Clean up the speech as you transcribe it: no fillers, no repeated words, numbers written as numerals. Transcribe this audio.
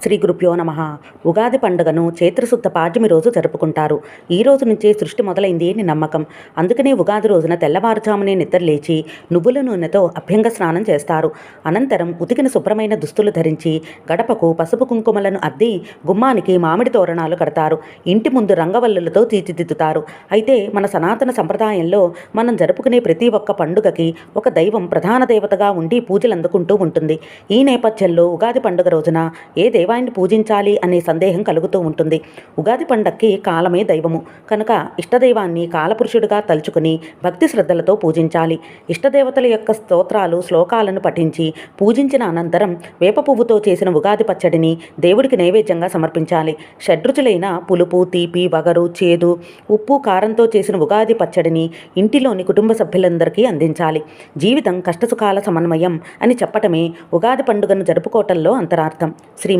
శ్రీ గురుభ్యో నమః. ఉగాది పండుగను చైత్రశుద్ధ పాడ్యమి రోజు జరుపుకుంటారు. ఈ రోజు నుంచే సృష్టి మొదలైంది అని నమ్మకం. అందుకనే ఉగాది రోజున తెల్లవారుజామునే నిద్రలేచి నువ్వుల నూనెతో అభ్యంగ స్నానం చేస్తారు. అనంతరం ఉతికిన శుభ్రమైన దుస్తులు ధరించి గడపకు పసుపు కుంకుమలను అద్ది గుమ్మానికి మామిడి తోరణాలు కడతారు. ఇంటి ముందు రంగవల్లులతో తీర్చిదిద్దుతారు. అయితే మన సనాతన సంప్రదాయంలో మనం జరుపుకునే ప్రతి ఒక్క పండుగకి ఒక దైవం ప్రధాన దేవతగా ఉండి పూజలు అందుకుంటూ ఉంటుంది. ఈ నేపథ్యంలో ఉగాది పండుగ రోజున ఏ దైవాన్ని పూజించాలి అనే సందేహం కలుగుతూ ఉంటుంది. ఉగాది పండక్కి కాలమే దైవము కనుక ఇష్టదైవాన్ని కాలపురుషుడిగా తలుచుకుని భక్తి శ్రద్ధలతో పూజించాలి. ఇష్టదేవతల యొక్క స్తోత్రాలు శ్లోకాలను పఠించి పూజించిన అనంతరం వేప పువ్వుతో చేసిన ఉగాది పచ్చడిని దేవుడికి నైవేద్యంగా సమర్పించాలి. షడ్రుచులైన పులుపు, తీపి, వగరు, చేదు, ఉప్పు, కారంతో చేసిన ఉగాది పచ్చడిని ఇంటిలోని కుటుంబ సభ్యులందరికీ అందించాలి. జీవితం కష్టసుఖాల సమన్వయం అని చెప్పటమే ఉగాది పండుగను జరుపుకోవటంలో అంతరార్థం. శ్రీ